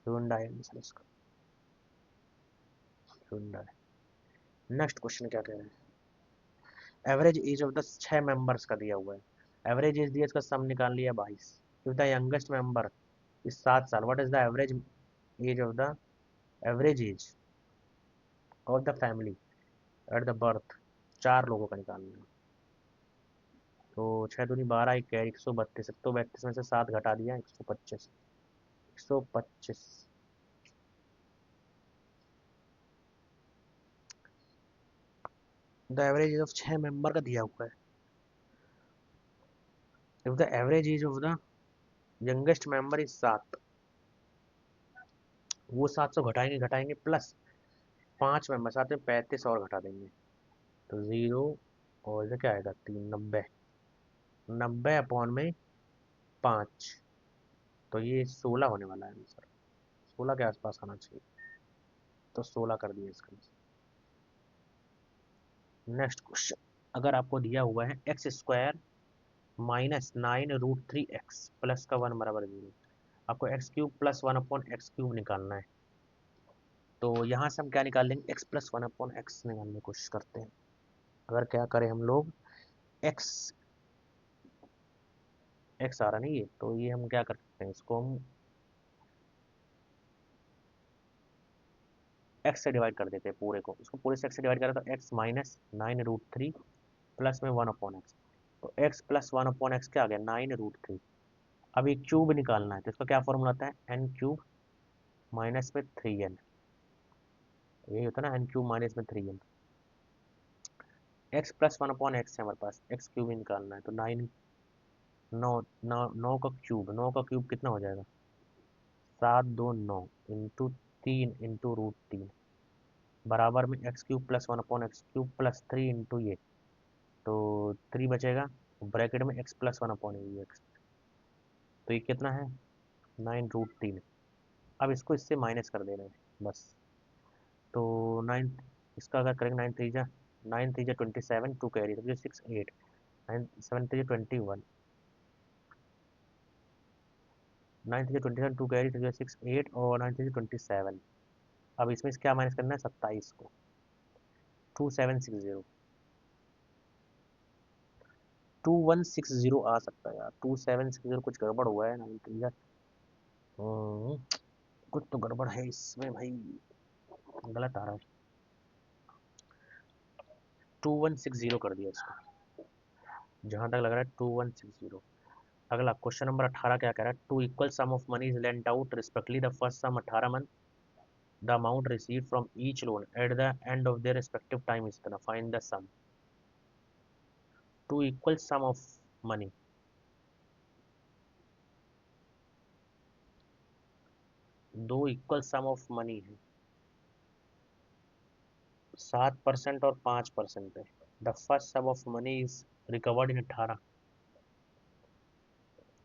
हुंडई आंसर इसका, हुंडई। नेक्स्ट क्वेश्चन क्या कह रहे हैं? Average age of the 6 members का दिया हुआ है। एवरेज एज दिया, इसका सम निकाल लिया 22। If the youngest member is 7 साल, what is the average age of the, average age of the family at the birth? 4 लोगों का निकालना है। तो 6 दूनी 12, एक 132, 132 में से 7 घटा दिया, 125, 125। The average age of 6 member का दिया हुआ है। If the average age of the youngest member is 7, वो 700 घटाएंगे घटाएंगे, प्लस 5 मेंबर साथ में 35 और घटा देंगे, तो 0। और इधर क्या आएगा? 3, 90, 90/5। तो ये 16 होने वाला है आंसर, 16 के आसपास आना चाहिए। तो 16 कर दिया इसका। नेक्स्ट क्वेश्चन, अगर आपको दिया हुआ है x² -9√3x प्लस का 1 बराबर 0, आपको x³ + 1/x³ निकालना है। तो यहाँ से हम क्या निकाल लेंगे? x + 1/x निकालने की कोशिश करते हैं। अगर क्या करें हम लोग, x x आ रहा नहीं है, तो ये हम क्या कर सकते हैं, इसको हम x से डिवाइड कर देते हैं पूरे को। इसको पूरे से x से डिवाइड करें तो x -9√3 प्लस में 1/x, तो x प्लस 1/x क्या आ गया 9√3। अब ये क्यूब निकालना है तो इसका क्या फॉर्मूला आता है n³ माइनस में 3n, यही होता है ना n³ माइनस में 3n। x प्लस 1/x है हमारे पास, x³ निकालना है तो 9, 9, 9, 9 का क्यूब कितना हो जाएगा 7, 2, 9 इंटू 3 इंटू √3 बराबर में x³ plus 1/x³ plus 3 into ये, तो 3 बचेगा ब्रैकेट में x प्लस 1/x, तो ये कितना है 9√3। अब इसको इससे माइनस कर देना है बस, तो 9, इसका अगर करेंगे 9 3 जा 27, 2 कैरी तो 6 8, 9 7 3 जा 21, 9 3 जा 27, 2 कैरी तो 6 8 और 9 3 जा 27। अब इसमें से क्या माइनस करना है 27 को, 2760, 2160 आ सकता है यार, 2760 कुछ गड़बड़ हुआ है 9 3 जा, कुछ तो गड़बड़ है इसमें भाई, गलत आ रहा है। 2160 कर दिया इसको, जहां तक लग रहा है 2160। अगला क्वेश्चन नंबर 18 क्या कह रहा है, two equal sum of money is lent out respectively the first sum 18 month, the amount receive from each loan at the end of their respective time is इतना, find the sum. Two equal sum of money, दो इक्वल सम ऑफ मनी है, 7% और 5% है। The first sum of money is recovered in 18,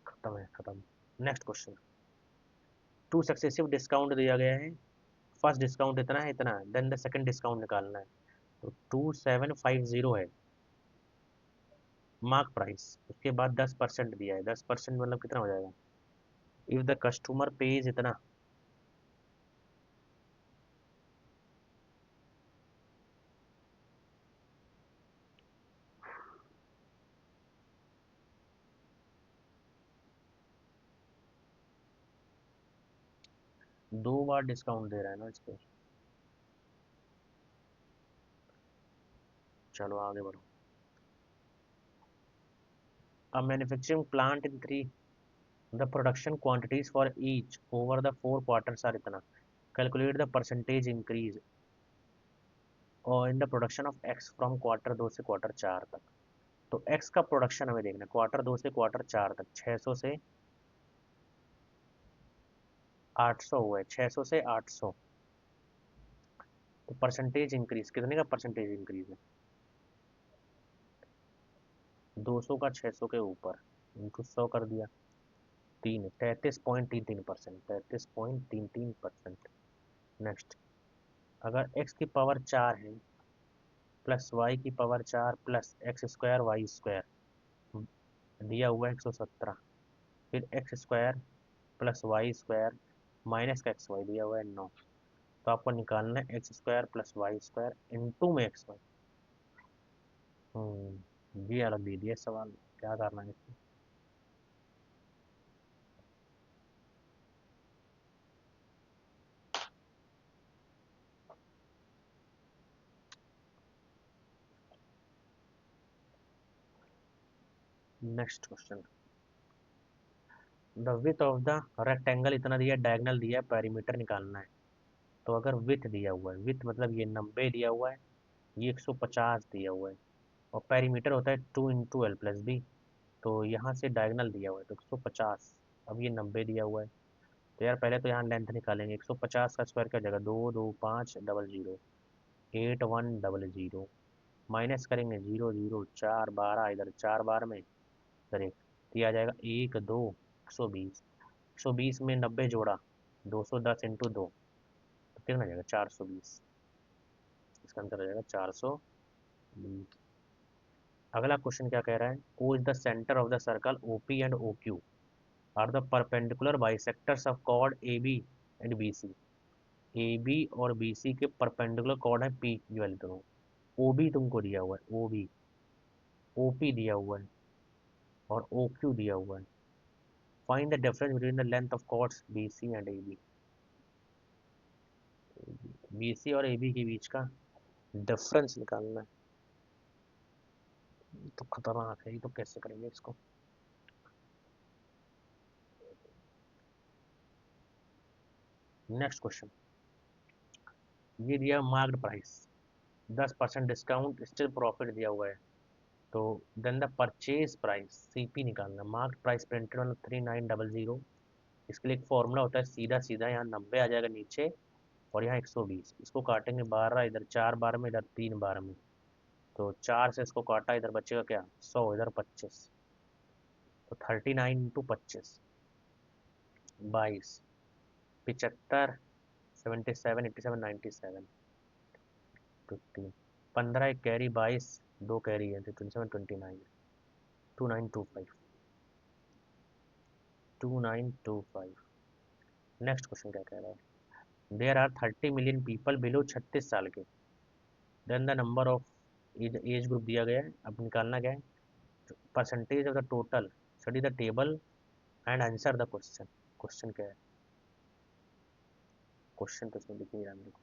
खत्म है खत्म। Next question, two successive discount दिया गया है, फर्स्ट डिस्काउंट इतना है इतना है, देन द सेकंड डिस्काउंट निकालना है, तो 2750 है मार्क प्राइस, उसके बाद 10% दिया है, 10% मतलब कितना हो जाएगा, इफ द कस्टमर पेज इतना, दो बार डिस्काउंट दे रहा है ना इस पे। चलो आगे बढ़ो। A manufacturing plant in 3, the production quantities for each over the 4 quarters are इतना, कैलकुलेट द परसेंटेज इंक्रीज और in the production of X from quarter 2 से क्वार्टर 4 तक। तो एक्स का प्रोडक्शन हमें देखना है क्वार्टर 2 से क्वार्टर 4 तक, 600 से 800 हुआ है, 600 से 800, तो परसेंटेज इंक्रीज कितने का परसेंटेज इंक्रीज है, 200 का 600 के ऊपर इंटू 100 कर दिया, 33.33%, 33.33%। नेक्स्ट, अगर x की पावर 4 है प्लस y की power 4 plus X square Y square दिया हुआ है 117, फिर X square plus Y square minus का एक्स वाई दिया हुआ है 9, तो आपको निकालना है X square plus Y square into में एक्स वाई। ये अलग दे दिया सवाल, क्या करना है इसमें। Next question, the width of the rectangle इतना दिया, डायगनल दिया है, पेरीमीटर निकालना है। तो अगर विथ दिया हुआ है, विथ मतलब ये 90 दिया हुआ है, ये 150 दिया हुआ है, और पेरीमीटर होता है 2 × L + B, तो यहाँ से डायगनल दिया हुआ है तो 150, अब ये 90 दिया हुआ है, तो यार पहले तो यहाँ लेंथ निकालेंगे, 150 का स्क्वायर क्या हो जाएगा 2 2 5 00, 8100, माइनस करेंगे 0 0 4 12, इधर 4 बार में इधर एक, तो ये आ जाएगा 1 2 120, 120 में 90 जोड़ा 210 इंटू 2, तो कितना आ जाएगा 420, इसका आंसर आ जाएगा 420। अगला क्वेश्चन क्या कह रहा है, O is the centre of the circle O P and O Q are the perpendicular bisectors of chord A B and B C, A B और बी सी के परपेंडिकुलर कॉर्ड है पी क्यू वाले दोनों, ओ बी तुमको दिया हुआ है, ओ बी, ओ पी दिया हुआ है और ओ क्यू दिया हुआ है, find the difference between the length of chords B C and A B, B C और ए बी के बीच का डिफरेंस निकालना है। तो खतरनाक है, ये तो कैसे करेंगे इसको। नेक्स्ट क्वेश्चन, ये दिया marked price, 10% discount, still profit दिया हुआ है। तो then the purchase price, CP निकालना, मार्क्ड प्राइस प्रिंटेड ऑन 3900। इसके लिए एक फॉर्मूला होता है, सीधा सीधा यहाँ 90 आ जाएगा नीचे, और यहाँ 120, इसको काटेंगे 12, इधर 4 बार में, इधर 3 बार में। तो 4 से इसको काटा, इधर बचेगा क्या, 100, इधर 25। तो 39 × 25, 22, 75, 77, 87, 97, 15, 15 एक कैरी, 22 दो कैरी है, तो 27, 29, 2925, 2925। नेक्स्ट क्वेश्चन क्या कह रहा है, there are 30 million people below 36 साल के, then the number of age group दिया गया है। अब निकालना क्या है, percentage of the total, study the table and answer the question. Question क्या है, क्वेश्चन तो इसमें दिख नहीं रहा मेरे को।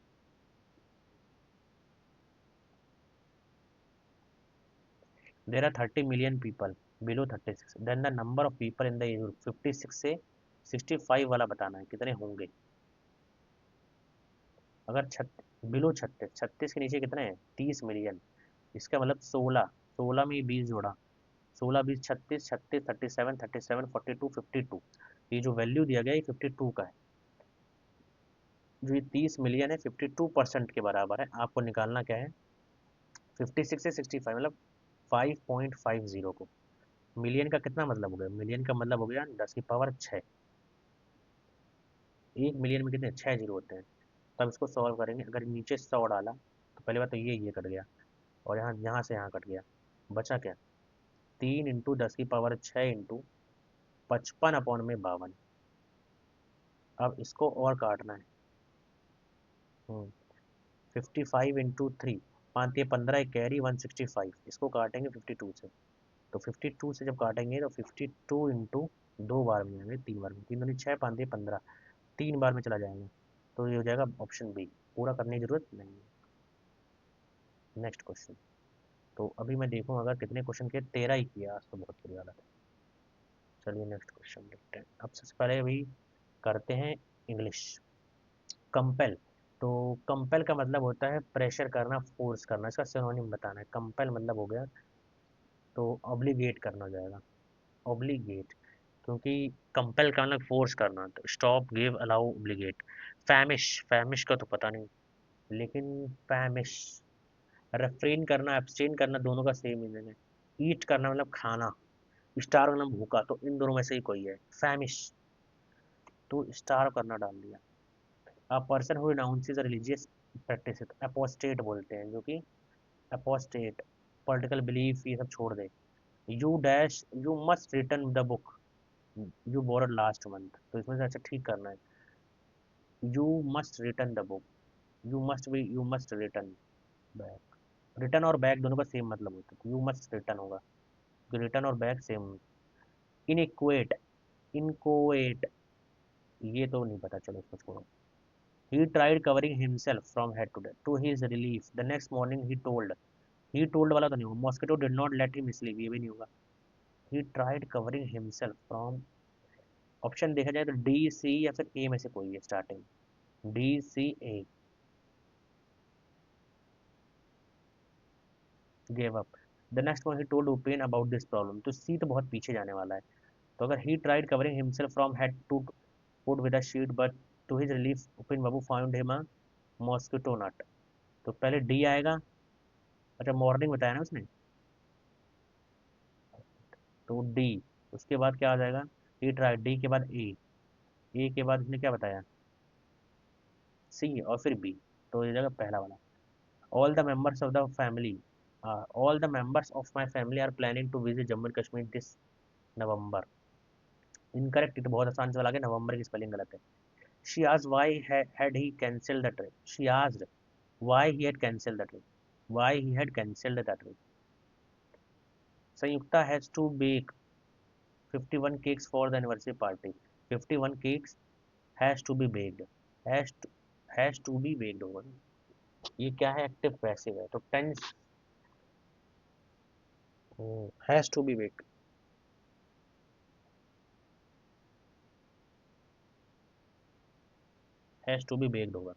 There are 30 million people below 36, then the number of people in the age group, 56 से 65 वाला बताना है कितने होंगे। अगर बिलो 36, 36 के नीचे कितने हैं, 30 मिलियन। इसका मतलब 16, 16 में 20 जोड़ा, 16 20 36, 36 37, 37 42 52। ये जो वैल्यू दिया गया है 52 का है। जो ये 30 मिलियन है 52% के बराबर है। आपको निकालना क्या है, 56 से 65, मतलब 5.50 को। मिलियन का कितना मतलब हो गया, मिलियन का मतलब हो गया 10 की पावर 6। 1 मिलियन में कितने, 6 जीरो होते हैं। तब इसको सॉल्व करेंगे, अगर नीचे 100 डाला तो पहले बात तो ये कट गया, और यहाँ यहाँ से यहाँ कट गया, बचा क्या, 3 × 10 की पावर 6 इंटू 55/52। अब इसको और काटना है। 55 × 3, 5 × 15 कैरी, 165, इसको काटेंगे 52 से। तो 52 से जब काटेंगे तो 52 इंटू 2 बार में जाएंगे, 3 बार में, 3 दूनी 6, 5 × 15, 3 बार में चला जाएगा। तो ये हो जाएगा ऑप्शन बी, पूरा करने की जरूरत नहीं है। नेक्स्ट क्वेश्चन, तो अभी मैं देखूँ अगर कितने क्वेश्चन किए, 13 ही किया आज, तो बहुत बुरी हालत है। चलिए नेक्स्ट क्वेश्चन देखते हैं। अब सबसे पहले अभी करते हैं इंग्लिश। कंपेल, तो कंपेल का मतलब होता है प्रेशर करना, फोर्स करना, इसका सिनोनिम बताना है। कंपेल मतलब हो गया, तो ऑब्लिगेट करना हो जाएगा, ऑब्लिगेट। क्योंकि कंपेल का मतलब फोर्स करना, तो स्टॉप, गिव, अलाउ, ऑब्लिगेट। फैमिश, फैमिश का तो पता नहीं, लेकिन फैमिश, रेफ्रेन करना, एब्सटेन करना, दोनों का सेम मीनिंग है। ईट करना मतलब खाना, स्टार मतलब भूखा, तो इन दोनों में से ही कोई है, फैमिश। तो स्टार करना डाल दिया। A person who renounces a religious practice, apostate बोलते हैं, जो कि अपोस्टेट, पॉलिटिकल बिलीफ ये सब छोड़ दे। You dash, you must return the book you borrowed last month, तो इसमें से अच्छा ठीक करना है, you must return the book, you must return back. Return और बैक दोनों का सेम मतलब होता है, तो यू मस्ट रिटर्न होगा, तो रिटर्न और बैक सेम। इनइक्वेट, इनकोएट, ये तो नहीं पता, चलो इसको छोड़ो। He tried covering himself from head to toe. To his relief, the next morning he told वाला तो नहीं होगा, mosquito did not let him sleep, ये भी नहीं होगा। He tried covering himself from, option देखा जाए तो डी, सी या फिर ए में से कोई है starting, D, C, A. Gave up, the next one he told open about this problem, तो सी तो बहुत पीछे जाने वाला है। तो अगर he tried covering himself from head to foot with a sheet, but to his relief Upen Babu found him a mosquito net. तो पहले डी आएगा, अच्छा मॉर्निंग बताया ना उसने, तो डी, उसके बाद क्या आ जाएगा, ई ट्राइड, डी के बाद ए के बाद उसने क्या बताया, सी, और फिर बी। तो ये जगह पहला वाला, all the members of the family, all the members of my family are planning to visit Jammu and Kashmir this November. Incorrect, ये तो बहुत आसान सवाल आ गया, नवंबर की स्पेलिंग गलत है। शी आज why had he cancelled the trip, she asked why he had cancelled the trip, why he had cancelled the trip. Samyukta has to bake 51 cakes for the anniversary party, 51 cakes has to be baked, has to, has to be baked होगा। ये क्या है, एक्टिव पैसिव है, तो tense, has to be bake, has to be baked होगा।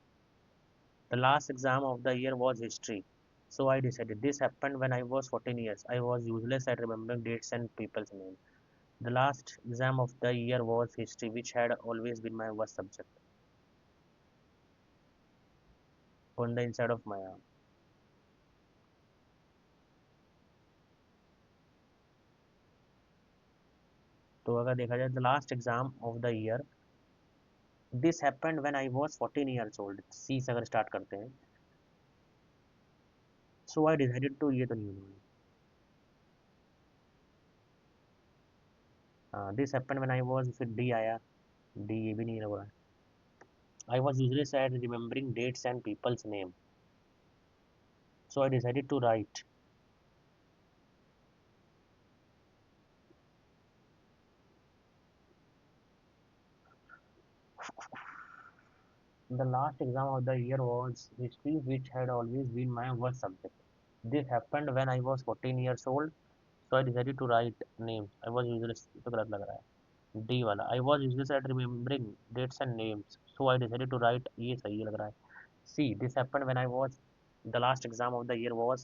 The last exam of the year was history. So I decided this happened when I was 14 years. I was useless at remembering dates and people's names. The last exam of the year was history, which had always been my worst subject. On the inside of my arm. तो अगर देखा जाए the last exam of the year, this happened when I was 14 years old. C से अगर start करते हैं, so I decided to, ये तो नहीं होने वाला। हाँ, this happened when I was, फिर D आया, D ये भी नहीं लग रहा है। I was usually sad remembering dates and people's name, so I decided to write. The last exam of the year was history, which had always been my worst subject. This happened when I was 14 years old, so I decided to write names. I was useless, तो गलत लग रहा है। D वाला, I was useless at remembering dates and names, so I decided to write, ये सही लग रहा है। C, this happened when I was, the last exam of the year was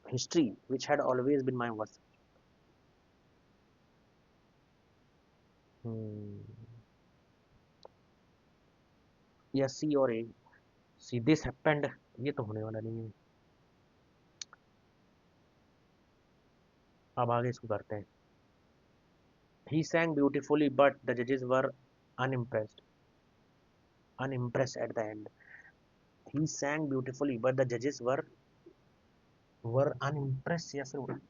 history, which had always been my worst। या C और A। C, this happened, ये तो होने वाला नहीं है। अब आगे इसको करते हैं। He sang beautifully, but the judges were unimpressed. Unimpressed at the end. He sang beautifully, but the judges were unimpressed या फिर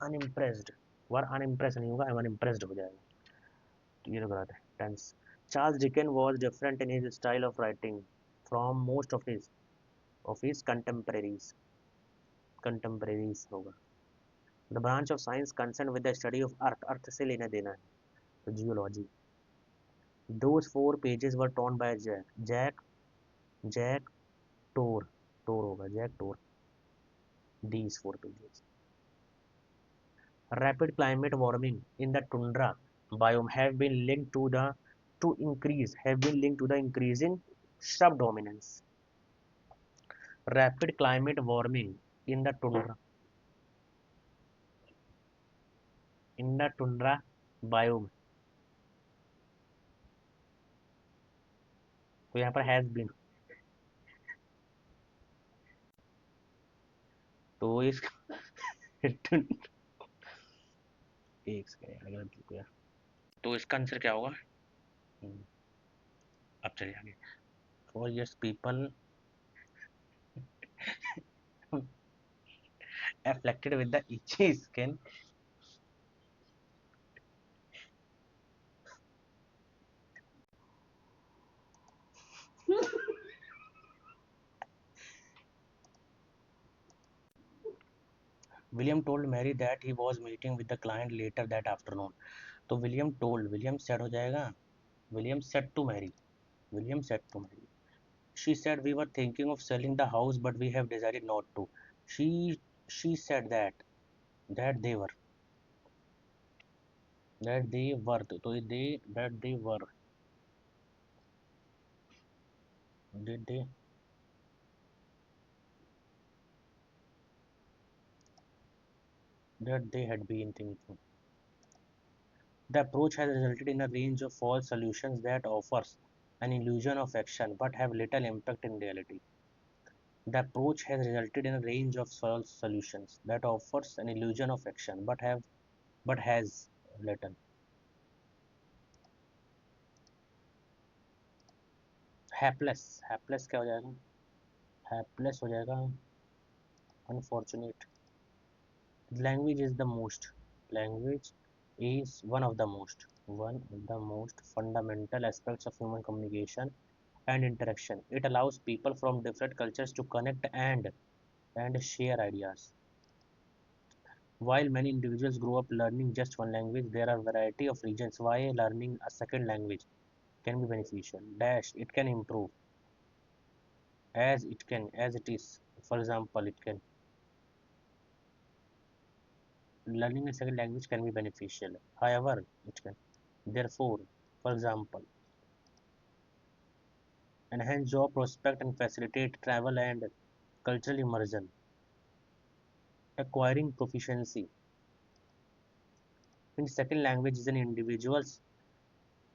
unimpressed. Were unimpressed नहीं होगा, unimpressed हो जाएगा। तो ये लग रहा था tense. Charles Dickens was different in his style of writing from most of his contemporaries. Contemporaries होगा। The branch of science concerned with the study of earth. अर्थ से लेना देना है, तो geology. Those 4 pages were torn by Jack Tor, Tor होगा, Jack Tor. These 4 pages. Rapid climate warming in the tundra biome have been linked to the increasing shrub dominance. Rapid climate warming in the tundra biome, तो यहाँ पर हैज बीन, तो इस एक सेकंड गलत लिख दिया। तो इसका आंसर क्या होगा? हम्म, अब चलिए आगे। For yes people afflicted with the itchy skin, William told Mary that he was meeting with the client later that afternoon. तो विलियम सेड हो जाएगा, William said to Mary, William said to Mary. She said we were thinking of selling the house but we have decided not to. She she said that they were तो ये they that they were did they had been thinking. The approach has resulted in a range of false solutions that offers an illusion of action but have little impact in reality. The approach has resulted in a range of false solutions that offers an illusion of action but has little. Hapless क्या हो जाएगा? हैपलेस हो जाएगा unfortunate. Language is one of the most fundamental aspects of human communication and interaction. It allows people from different cultures to connect and share ideas. While many individuals grow up learning just one language, there are a variety of reasons why learning a second language can be beneficial. Dash, it can improve as it is. For example, it can learning a second language can be beneficial. However, it can therefore, for example, enhance job prospect and facilitate travel and cultural immersion. Acquiring proficiency in second language is an individual's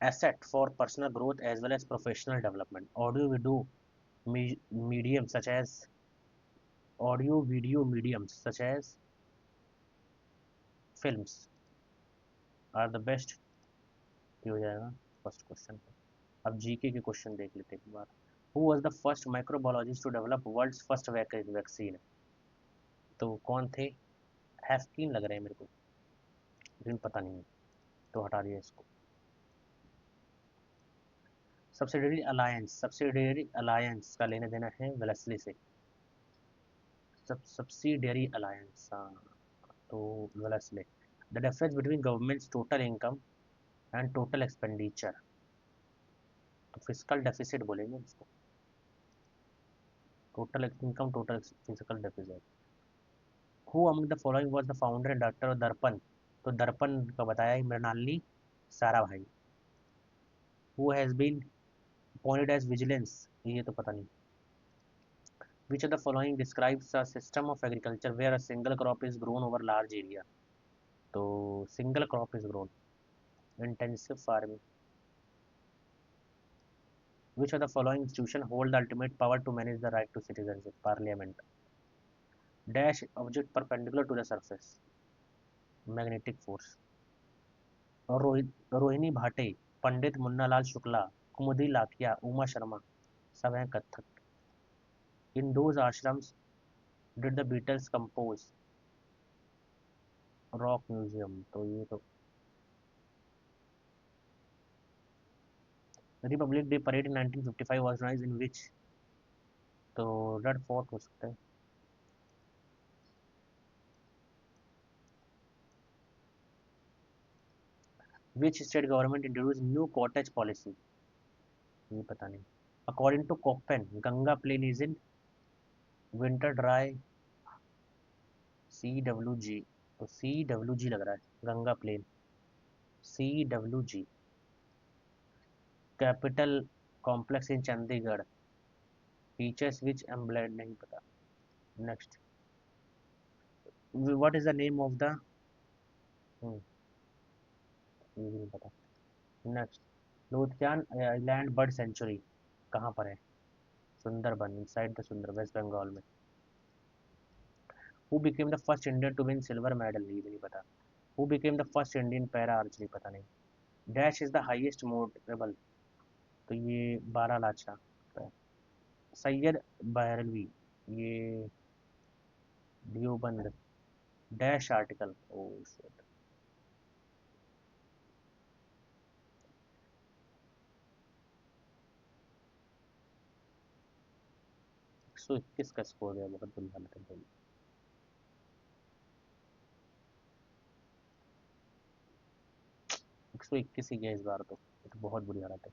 asset for personal growth as well as professional development. Medium such as audio video mediums such as films are the best. ये हो जाएगा फर्स्ट क्वेश्चन। अब जीके के क्वेश्चन देख लेते हैं एक बार। Who was the first microbiologist to develop world's first vaccine? तो कौन थे? हैफकिन लग रहे हैं मेरे को, लेकिन पता नहीं है, तो हटा दिया इसको। सब्सिडियरी अलायंस का लेना देना है वेलेस्ली से। सब्सिडियरी अलायंस, हाँ, तो Wellesley. The difference between government's total income and total expenditure, तो फिजिकल डेफिसिट बोलेंगे इसको। Total income, total physical deficit. Who among the following was the founder and director of Darpana? तो दर्पण का बताया ही Mrinalini Sarabhai. Who has been appointed as vigilance? ये तो पता नहीं। Which of the following describes a system of agriculture where a single crop is grown over large area? तो single crop is grown, intensive farming. Which of the following institution hold the ultimate power to manage the right to citizenship? Parliament. Dash object perpendicular to the surface, magnetic force. Rohini भाटे, पंडित मुन्नालाल शुक्ला, कुमुदी लाखिया, उमा शर्मा, सब हैं Kathak. In those ashrams did the Beatles compose? Rock museum, तो ये तो। Republic day parade in 1955 was organised in which? तो रेड फोर्ट हो सकता है। Which state government introduce new cottage policy? ये पता नहीं। According to Koppen, Ganga plain is in winter dry CWG, तो CWG लग रहा है, Ganga plain CWG। Capital complex in Chandigarh, features which emblem, नहीं पता। Next, what is the name of the, ये भी नहीं पता। Next, Lothian island bird sanctuary कहाँ पर है? सुंदरबन, इनसाइड द सुंदर, वेस्ट बंगाल में। Who became the first Indian to win silver medal? ये भी नहीं पता। Who became the first Indian para archery? पता नहीं। Dash is the highest motorable, तो ये 12 लाचा। सैयद बहरलवी, ये Deoband. Dash article, oh shit. 121 का स्कोर गया, बहुत बुरी हालत है भाई। 121 ही गया इस बार, तो बहुत बुरी हालत है।